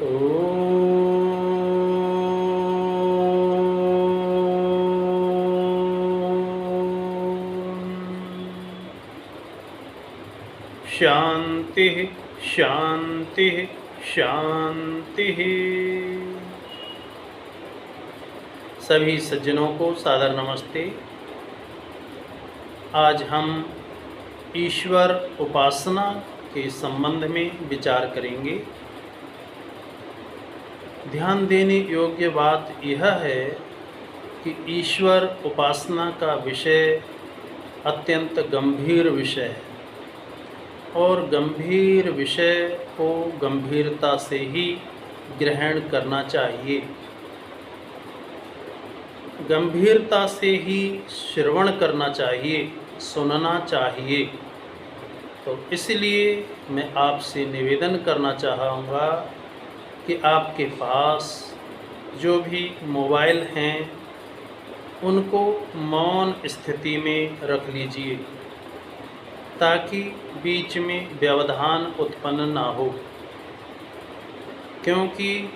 शांति शांति शांति। सभी सज्जनों को सादर नमस्ते। आज हम ईश्वर उपासना के संबंध में विचार करेंगे। ध्यान देने योग्य बात यह है कि ईश्वर उपासना का विषय अत्यंत गंभीर विषय है और गंभीर विषय को गंभीरता से ही ग्रहण करना चाहिए, गंभीरता से ही श्रवण करना चाहिए, सुनना चाहिए। तो इसलिए मैं आपसे निवेदन करना चाहूँगा कि आपके पास जो भी मोबाइल हैं उनको मौन स्थिति में रख लीजिए ताकि बीच में व्यवधान उत्पन्न ना हो, क्योंकि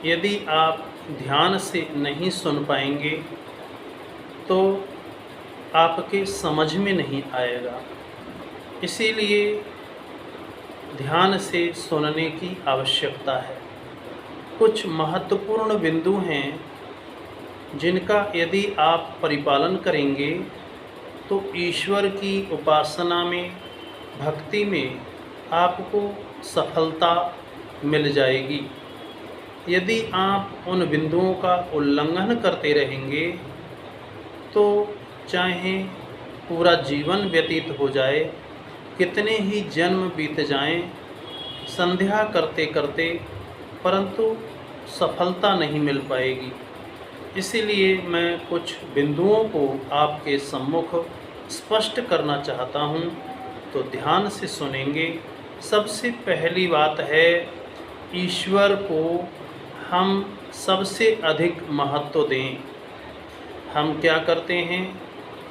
यदि आप ध्यान से नहीं सुन पाएंगे तो आपके समझ में नहीं आएगा। इसीलिए ध्यान से सुनने की आवश्यकता है। कुछ महत्वपूर्ण बिंदु हैं जिनका यदि आप परिपालन करेंगे तो ईश्वर की उपासना में, भक्ति में आपको सफलता मिल जाएगी। यदि आप उन बिंदुओं का उल्लंघन करते रहेंगे तो चाहे पूरा जीवन व्यतीत हो जाए, कितने ही जन्म बीत जाएं, संध्या करते करते, परंतु सफलता नहीं मिल पाएगी। इसीलिए मैं कुछ बिंदुओं को आपके सम्मुख स्पष्ट करना चाहता हूँ, तो ध्यान से सुनेंगे। सबसे पहली बात है, ईश्वर को हम सबसे अधिक महत्व दें। हम क्या करते हैं,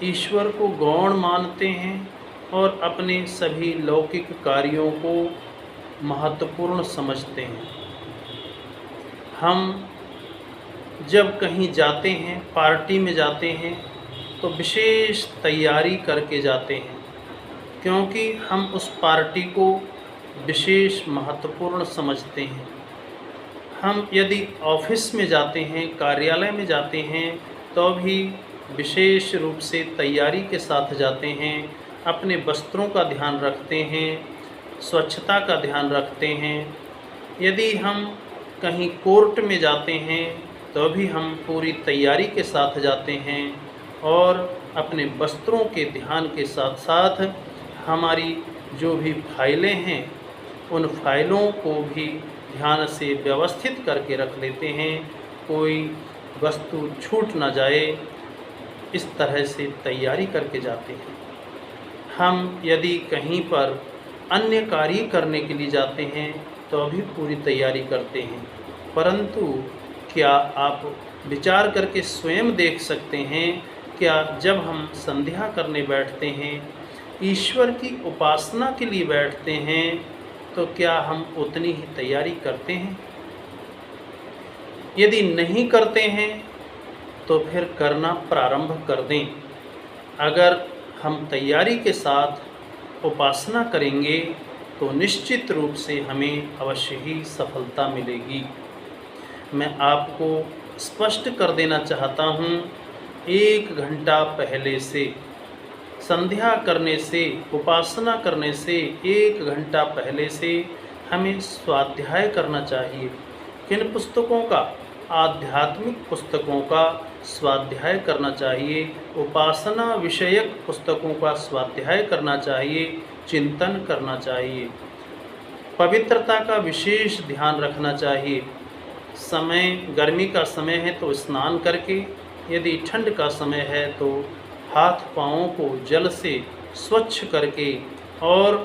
ईश्वर को गौण मानते हैं और अपने सभी लौकिक कार्यों को महत्वपूर्ण समझते हैं। हम जब कहीं जाते हैं, पार्टी में जाते हैं, तो विशेष तैयारी करके जाते हैं, क्योंकि हम उस पार्टी को विशेष महत्वपूर्ण समझते हैं। हम यदि ऑफिस में जाते हैं, कार्यालय में जाते हैं, तो भी विशेष रूप से तैयारी के साथ जाते हैं, अपने वस्त्रों का ध्यान रखते हैं, स्वच्छता का ध्यान रखते हैं। यदि हम कहीं कोर्ट में जाते हैं तो भी हम पूरी तैयारी के साथ जाते हैं और अपने वस्त्रों के ध्यान के साथ साथ हमारी जो भी फाइलें हैं उन फाइलों को भी ध्यान से व्यवस्थित करके रख लेते हैं, कोई वस्तु छूट ना जाए, इस तरह से तैयारी करके जाते हैं। हम यदि कहीं पर अन्य कार्य करने के लिए जाते हैं तो भी पूरी तैयारी करते हैं, परंतु क्या आप विचार करके स्वयं देख सकते हैं, क्या जब हम संध्या करने बैठते हैं, ईश्वर की उपासना के लिए बैठते हैं, तो क्या हम उतनी ही तैयारी करते हैं? यदि नहीं करते हैं तो फिर करना प्रारंभ कर दें। अगर हम तैयारी के साथ उपासना करेंगे तो निश्चित रूप से हमें अवश्य ही सफलता मिलेगी। मैं आपको स्पष्ट कर देना चाहता हूँ, 1 घंटा पहले से, संध्या करने से, उपासना करने से 1 घंटा पहले से हमें स्वाध्याय करना चाहिए। किन पुस्तकों का? आध्यात्मिक पुस्तकों का स्वाध्याय करना चाहिए, उपासना विषयक पुस्तकों का स्वाध्याय करना चाहिए, चिंतन करना चाहिए। पवित्रता का विशेष ध्यान रखना चाहिए। समय गर्मी का समय है तो स्नान करके, यदि ठंड का समय है तो हाथ पाँवों को जल से स्वच्छ करके और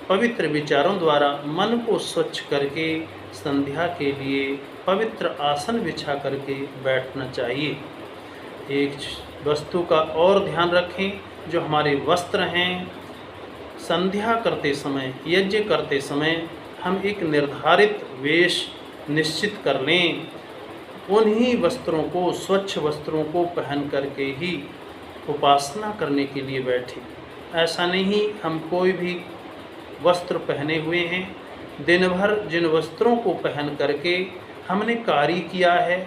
पवित्र विचारों द्वारा मन को स्वच्छ करके संध्या के लिए पवित्र आसन बिछा करके बैठना चाहिए। एक वस्तु का और ध्यान रखें, जो हमारे वस्त्र हैं, संध्या करते समय, यज्ञ करते समय हम एक निर्धारित वेश निश्चित कर लें, उन्हीं वस्त्रों को, स्वच्छ वस्त्रों को पहन करके ही उपासना करने के लिए बैठें। ऐसा नहीं हम कोई भी वस्त्र पहने हुए हैं, दिन भर जिन वस्त्रों को पहन करके हमने कार्य किया है,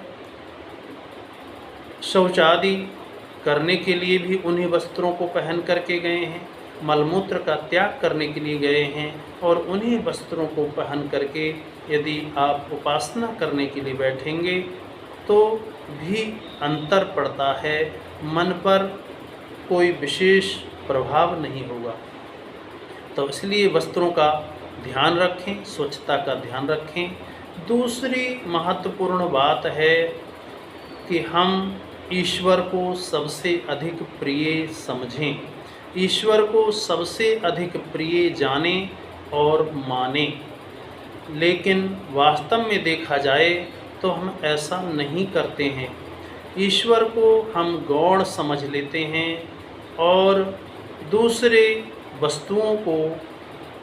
शौचादि करने के लिए भी उन्हीं वस्त्रों को पहन करके गए हैं, मलमूत्र का त्याग करने के लिए गए हैं और उन्हीं वस्त्रों को पहन करके यदि आप उपासना करने के लिए बैठेंगे तो भी अंतर पड़ता है, मन पर कोई विशेष प्रभाव नहीं होगा। तो इसलिए वस्त्रों का ध्यान रखें, स्वच्छता का ध्यान रखें। दूसरी महत्वपूर्ण बात है कि हम ईश्वर को सबसे अधिक प्रिय समझें, ईश्वर को सबसे अधिक प्रिय जानें और मानें। लेकिन वास्तव में देखा जाए तो हम ऐसा नहीं करते हैं। ईश्वर को हम गौण समझ लेते हैं और दूसरे वस्तुओं को,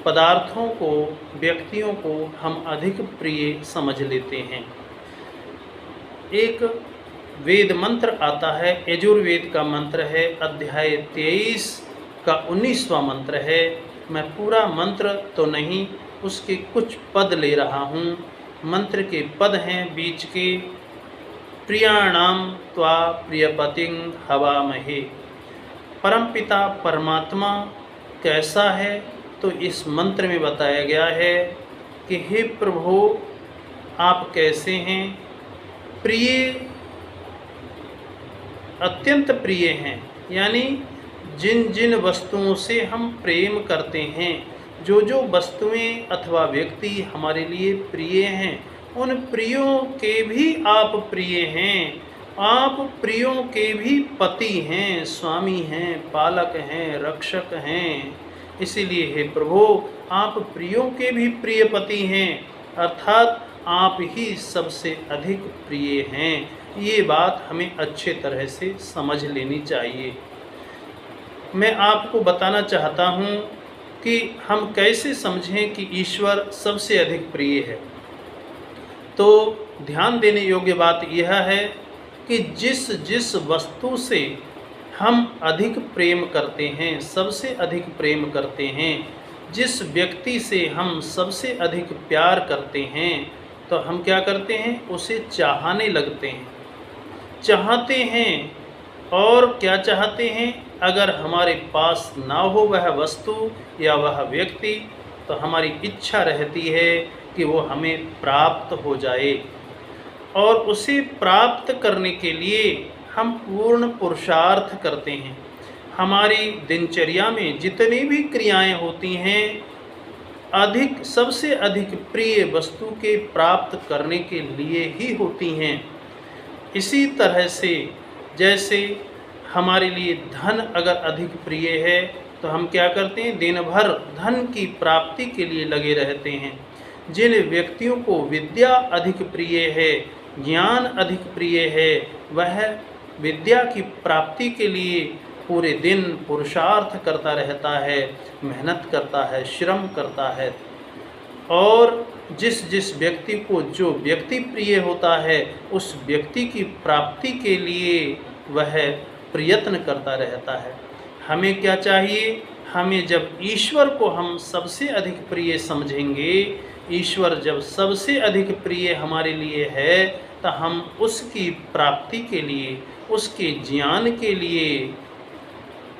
पदार्थों को, व्यक्तियों को हम अधिक प्रिय समझ लेते हैं। एक वेद मंत्र आता है, यजुर्वेद का मंत्र है, अध्याय 23 का 19वां मंत्र है। मैं पूरा मंत्र तो नहीं, उसके कुछ पद ले रहा हूँ। मंत्र के पद हैं बीच के, प्रियाणाम त्वा प्रियपतिं हवामहे। परमपिता परमात्मा कैसा है तो इस मंत्र में बताया गया है कि हे प्रभु आप कैसे हैं, प्रिय, अत्यंत प्रिय हैं। यानी जिन जिन वस्तुओं से हम प्रेम करते हैं, जो जो वस्तुएं अथवा व्यक्ति हमारे लिए प्रिय हैं, उन प्रियों के भी आप प्रिय हैं। आप प्रियों के भी पति हैं, स्वामी हैं, पालक हैं, रक्षक हैं। इसीलिए हे प्रभु आप प्रियों के भी प्रिय पति हैं, अर्थात आप ही सबसे अधिक प्रिय हैं। ये बात हमें अच्छे तरह से समझ लेनी चाहिए। मैं आपको बताना चाहता हूँ कि हम कैसे समझें कि ईश्वर सबसे अधिक प्रिय है। तो ध्यान देने योग्य बात यह है कि जिस जिस वस्तु से हम अधिक प्रेम करते हैं, सबसे अधिक प्रेम करते हैं, जिस व्यक्ति से हम सबसे अधिक प्यार करते हैं, तो हम क्या करते हैं, उसे चाहने लगते हैं, चाहते हैं। और क्या चाहते हैं, अगर हमारे पास ना हो वह वस्तु या वह व्यक्ति तो हमारी इच्छा रहती है कि वो हमें प्राप्त हो जाए, और उसे प्राप्त करने के लिए हम पूर्ण पुरुषार्थ करते हैं। हमारी दिनचर्या में जितनी भी क्रियाएं होती हैं, अधिक, सबसे अधिक प्रिय वस्तु के प्राप्त करने के लिए ही होती हैं। इसी तरह से जैसे हमारे लिए धन अगर अधिक प्रिय है तो हम क्या करते हैं, दिन भर धन की प्राप्ति के लिए लगे रहते हैं। जिन व्यक्तियों को विद्या अधिक प्रिय है, ज्ञान अधिक प्रिय है, वह विद्या की प्राप्ति के लिए पूरे दिन पुरुषार्थ करता रहता है, मेहनत करता है, श्रम करता है। और जिस जिस व्यक्ति को जो व्यक्ति प्रिय होता है, उस व्यक्ति की प्राप्ति के लिए वह प्रयत्न करता रहता है। हमें क्या चाहिए, हमें जब ईश्वर को हम सबसे अधिक प्रिय समझेंगे, ईश्वर जब सबसे अधिक प्रिय हमारे लिए है, तो हम उसकी प्राप्ति के लिए, उसके ज्ञान के लिए,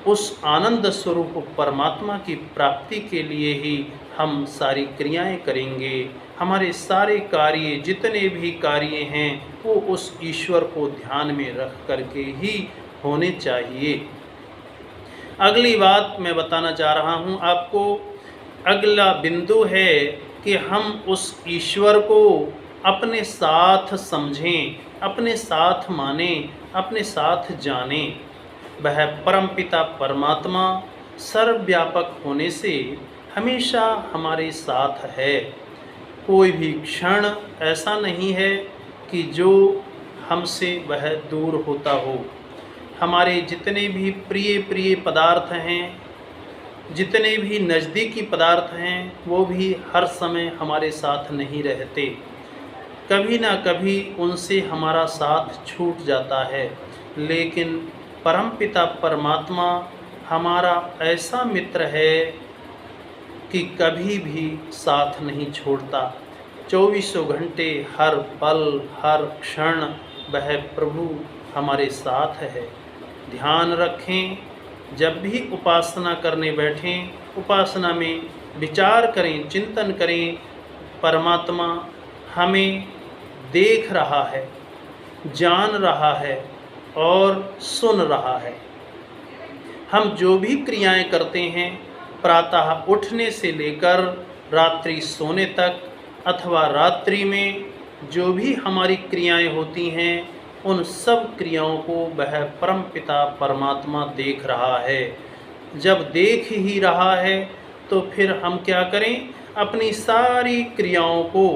उस आनंद स्वरूप परमात्मा की प्राप्ति के लिए ही हम सारी क्रियाएं करेंगे। हमारे सारे कार्य, जितने भी कार्य हैं, वो उस ईश्वर को ध्यान में रख करके ही होने चाहिए। अगली बात मैं बताना चाह रहा हूँ आपको, अगला बिंदु है कि हम उस ईश्वर को अपने साथ समझें, अपने साथ मानें, अपने साथ जानें। वह परमपिता परमात्मा सर्वव्यापक होने से हमेशा हमारे साथ है। कोई भी क्षण ऐसा नहीं है कि जो हमसे वह दूर होता हो। हमारे जितने भी प्रिय प्रिय पदार्थ हैं, जितने भी नज़दीकी पदार्थ हैं, वो भी हर समय हमारे साथ नहीं रहते। कभी ना कभी उनसे हमारा साथ छूट जाता है, लेकिन परमपिता परमात्मा हमारा ऐसा मित्र है कि कभी भी साथ नहीं छोड़ता। 24 घंटे हर पल हर क्षण वह प्रभु हमारे साथ है। ध्यान रखें, जब भी उपासना करने बैठें, उपासना में विचार करें, चिंतन करें, परमात्मा हमें देख रहा है, जान रहा है और सुन रहा है। हम जो भी क्रियाएं करते हैं, प्रातः उठने से लेकर रात्रि सोने तक अथवा रात्रि में जो भी हमारी क्रियाएं होती हैं, उन सब क्रियाओं को वह परमपिता परमात्मा देख रहा है। जब देख ही रहा है तो फिर हम क्या करें? अपनी सारी क्रियाओं को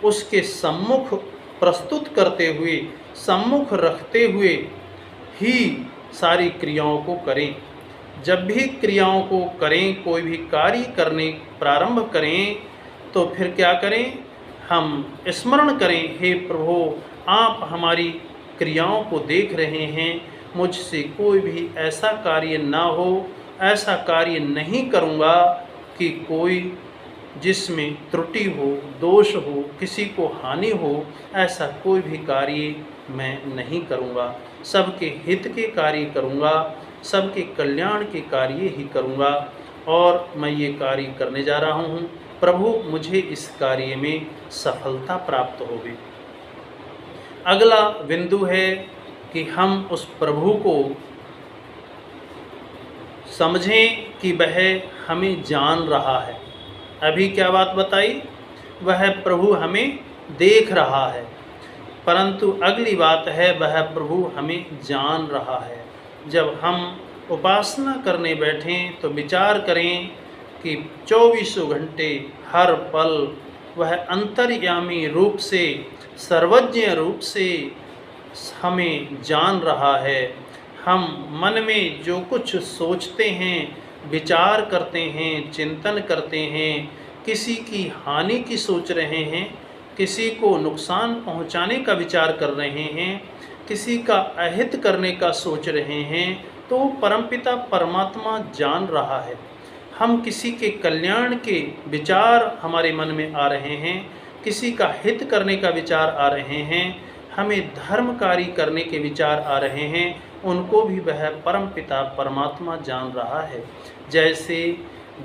उसके सम्मुख प्रस्तुत करते हुए, सम्मुख रखते हुए ही सारी क्रियाओं को करें। जब भी क्रियाओं को करें, कोई भी कार्य करने प्रारंभ करें, तो फिर क्या करें? हम स्मरण करें, हे प्रभु, आप हमारी क्रियाओं को देख रहे हैं, मुझसे कोई भी ऐसा कार्य ना हो, ऐसा कार्य नहीं करूँगा कि कोई जिसमें त्रुटि हो, दोष हो, किसी को हानि हो, ऐसा कोई भी कार्य मैं नहीं करूँगा। सबके हित के कार्य करूँगा, सबके कल्याण के कार्य ही करूँगा और मैं ये कार्य करने जा रहा हूँ। प्रभु, मुझे इस कार्य में सफलता प्राप्त होगी। अगला बिंदु है कि हम उस प्रभु को समझें कि वह हमें जान रहा है। अभी क्या बात बताई? वह प्रभु हमें देख रहा है, परंतु अगली बात है वह प्रभु हमें जान रहा है। जब हम उपासना करने बैठें तो विचार करें कि 24 घंटे हर पल वह अंतर्यामी रूप से, सर्वज्ञ रूप से हमें जान रहा है। हम मन में जो कुछ सोचते हैं, विचार करते हैं, चिंतन करते हैं, किसी की हानि की सोच रहे हैं, किसी को नुकसान पहुंचाने का विचार कर रहे हैं, किसी का अहित करने का सोच रहे हैं, तो परमपिता परमात्मा जान रहा है। हम किसी के कल्याण के विचार हमारे मन में आ रहे हैं, किसी का हित करने का विचार आ रहे हैं, हमें धर्म कार्य करने के विचार आ रहे हैं, उनको भी वह परमपिता परमात्मा जान रहा है। जैसे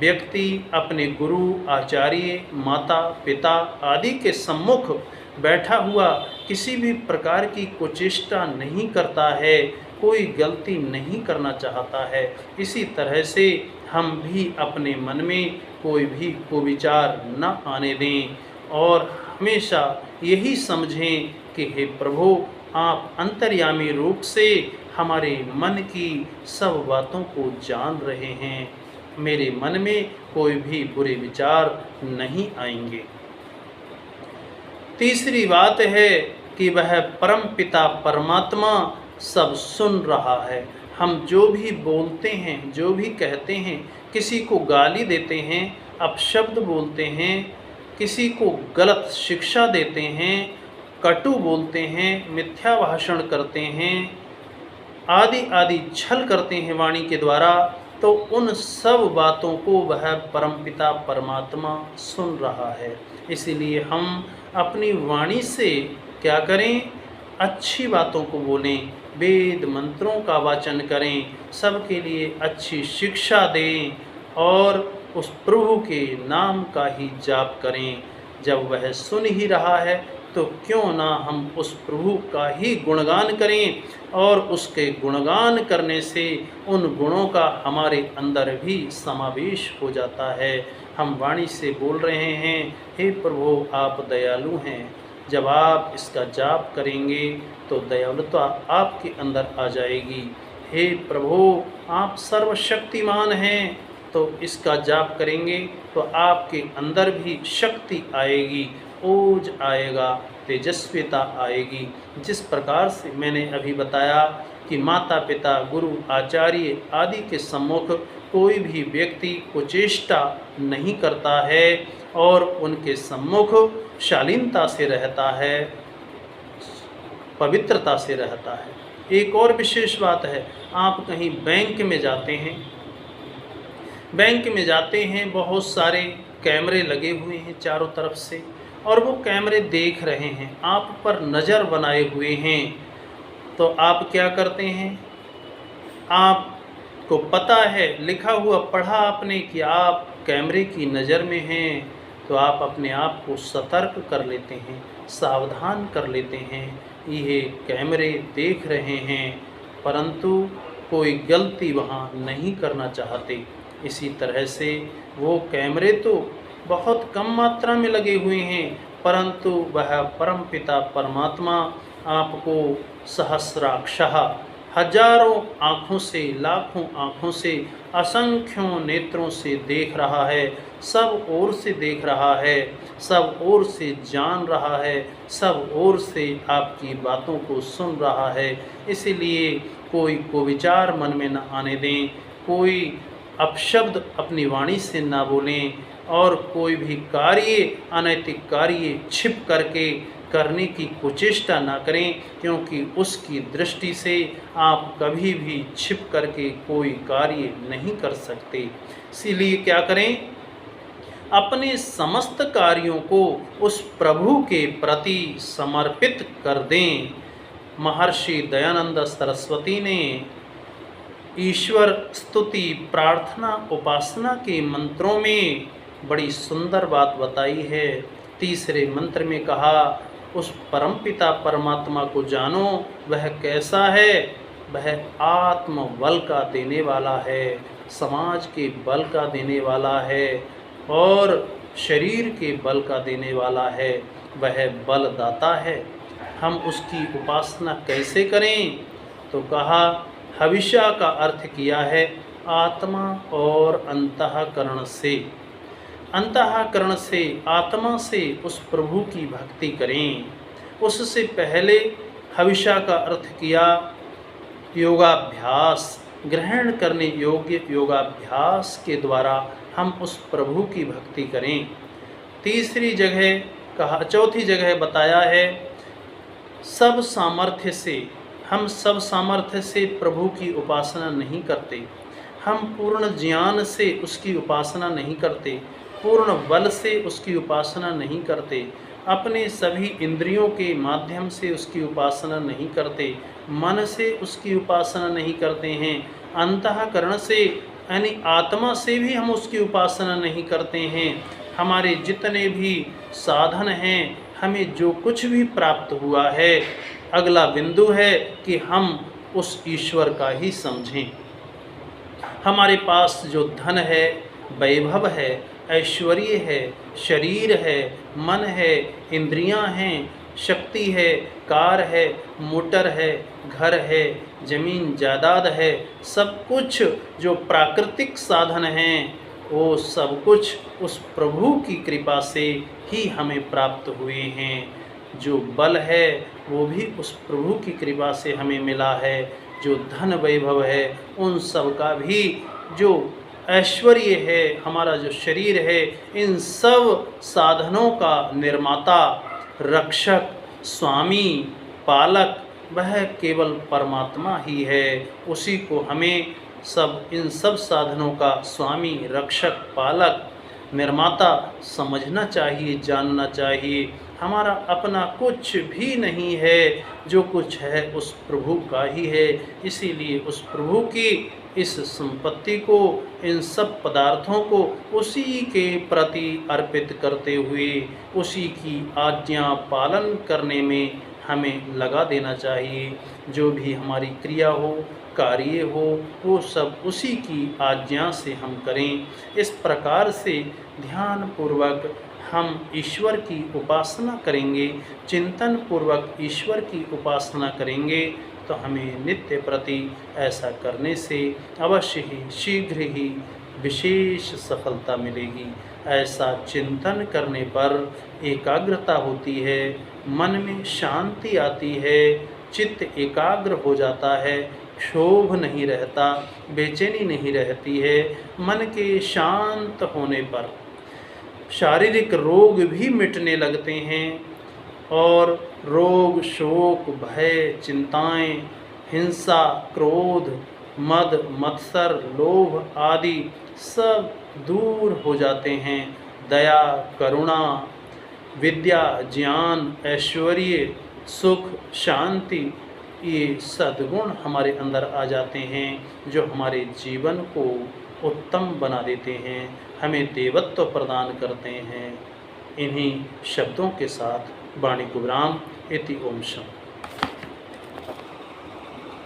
व्यक्ति अपने गुरु, आचार्य, माता पिता आदि के सम्मुख बैठा हुआ किसी भी प्रकार की कुचेष्टा नहीं करता है, कोई गलती नहीं करना चाहता है, इसी तरह से हम भी अपने मन में कोई भी कुविचार न आने दें और हमेशा यही समझें कि हे प्रभु, आप अंतर्यामी रूप से हमारे मन की सब बातों को जान रहे हैं, मेरे मन में कोई भी बुरे विचार नहीं आएंगे। तीसरी बात है कि वह परम पिता परमात्मा सब सुन रहा है। हम जो भी बोलते हैं, जो भी कहते हैं, किसी को गाली देते हैं, अपशब्द बोलते हैं, किसी को गलत शिक्षा देते हैं, कटु बोलते हैं, मिथ्या भाषण करते हैं, आदि आदि छल करते हैं वाणी के द्वारा, तो उन सब बातों को वह परमपिता परमात्मा सुन रहा है। इसीलिए हम अपनी वाणी से क्या करें? अच्छी बातों को बोलें, वेद मंत्रों का वाचन करें, सबके लिए अच्छी शिक्षा दें और उस प्रभु के नाम का ही जाप करें। जब वह सुन ही रहा है तो क्यों ना हम उस प्रभु का ही गुणगान करें और उसके गुणगान करने से उन गुणों का हमारे अंदर भी समावेश हो जाता है। हम वाणी से बोल रहे हैं, हे प्रभु आप दयालु हैं। जब आप इसका जाप करेंगे तो दयालुता आपके अंदर आ जाएगी। हे प्रभु आप सर्वशक्तिमान हैं, तो इसका जाप करेंगे तो आपके अंदर भी शक्ति आएगी, ओज आएगा, तेजस्विता आएगी। जिस प्रकार से मैंने अभी बताया कि माता पिता, गुरु, आचार्य आदि के सम्मुख कोई भी व्यक्ति कुचेष्टा नहीं करता है और उनके सम्मुख शालीनता से रहता है, पवित्रता से रहता है। एक और विशेष बात है, आप कहीं बैंक में जाते हैं, बहुत सारे कैमरे लगे हुए हैं चारों तरफ से, और वो कैमरे देख रहे हैं, आप पर नज़र बनाए हुए हैं। तो आप क्या करते हैं? आपको पता है, लिखा हुआ पढ़ा आपने कि आप कैमरे की नज़र में हैं, तो आप अपने आप को सतर्क कर लेते हैं, सावधान कर लेते हैं। ये कैमरे देख रहे हैं, परंतु कोई गलती वहाँ नहीं करना चाहते। इसी तरह से वो कैमरे तो बहुत कम मात्रा में लगे हुए हैं, परंतु वह परमपिता परमात्मा आपको सहस्राक्षः, हजारों आँखों से, लाखों आँखों से, असंख्यों नेत्रों से देख रहा है, सब ओर से देख रहा है, सब ओर से जान रहा है, सब ओर से आपकी बातों को सुन रहा है। इसलिए कोई कुविचार मन में न आने दें, कोई अपशब्द अपनी वाणी से ना बोलें, और कोई भी कार्य, अनैतिक कार्य छिप करके करने की कुचेष्टा ना करें, क्योंकि उसकी दृष्टि से आप कभी भी छिप करके कोई कार्य नहीं कर सकते। इसीलिए क्या करें? अपने समस्त कार्यों को उस प्रभु के प्रति समर्पित कर दें। महर्षि दयानंद सरस्वती ने ईश्वर स्तुति, प्रार्थना, उपासना के मंत्रों में बड़ी सुंदर बात बताई है। तीसरे मंत्र में कहा, उस परमपिता परमात्मा को जानो, वह कैसा है? वह आत्म बल का देने वाला है, समाज के बल का देने वाला है, और शरीर के बल का देने वाला है। वह बलदाता है। हम उसकी उपासना कैसे करें? तो कहा, हविष्या का अर्थ किया है आत्मा और अंतःकरण से। अंतःकरण से, आत्मा से उस प्रभु की भक्ति करें। उससे पहले हविष्या का अर्थ किया योगाभ्यास, ग्रहण करने योग्य योगाभ्यास के द्वारा हम उस प्रभु की भक्ति करें। तीसरी जगह कहा, चौथी जगह बताया है, सब सामर्थ्य से, हम सब सामर्थ्य से प्रभु की उपासना नहीं करते, हम पूर्ण ज्ञान से उसकी उपासना नहीं करते, पूर्ण बल से उसकी उपासना नहीं करते, अपने सभी इंद्रियों के माध्यम से उसकी उपासना नहीं करते, मन से उसकी उपासना नहीं करते हैं, अंतःकरण से यानी आत्मा से भी हम उसकी उपासना नहीं करते हैं। हमारे जितने भी साधन हैं, हमें जो कुछ भी प्राप्त हुआ है, अगला बिंदु है कि हम उस ईश्वर का ही समझें। हमारे पास जो धन है, वैभव है, ऐश्वर्य है, शरीर है, मन है, इंद्रियां हैं, शक्ति है, कार है, मोटर है, घर है, जमीन जायदाद है, सब कुछ जो प्राकृतिक साधन हैं, वो सब कुछ उस प्रभु की कृपा से ही हमें प्राप्त हुए हैं। जो बल है वो भी उस प्रभु की कृपा से हमें मिला है। जो धन वैभव है, उन सब का भी जो ऐश्वर्य है, हमारा जो शरीर है, इन सब साधनों का निर्माता, रक्षक, स्वामी, पालक वह केवल परमात्मा ही है। उसी को हमें इन सब साधनों का स्वामी, रक्षक, पालक, निर्माता समझना चाहिए, जानना चाहिए। हमारा अपना कुछ भी नहीं है, जो कुछ है उस प्रभु का ही है। इसीलिए उस प्रभु की इस संपत्ति को, इन सब पदार्थों को उसी के प्रति अर्पित करते हुए उसी की आज्ञा पालन करने में हमें लगा देना चाहिए। जो भी हमारी क्रिया हो, कार्य हो, वो सब उसी की आज्ञा से हम करें। इस प्रकार से ध्यान पूर्वक हम ईश्वर की उपासना करेंगे, चिंतन पूर्वक ईश्वर की उपासना करेंगे, तो हमें नित्य प्रति ऐसा करने से अवश्य ही शीघ्र ही विशेष सफलता मिलेगी। ऐसा चिंतन करने पर एकाग्रता होती है, मन में शांति आती है, चित्त एकाग्र हो जाता है, क्षोभ नहीं रहता, बेचैनी नहीं रहती है। मन के शांत होने पर शारीरिक रोग भी मिटने लगते हैं और रोग, शोक, भय, चिंताएं, हिंसा, क्रोध, मद, मत्सर, लोभ आदि सब दूर हो जाते हैं। दया, करुणा, विद्या, ज्ञान, ऐश्वर्य, सुख, शांति, ये सद्गुण हमारे अंदर आ जाते हैं जो हमारे जीवन को उत्तम बना देते हैं, हमें देवत्व प्रदान करते हैं। इन्हीं शब्दों के साथ वाणी को विराम। इति ओम शांति।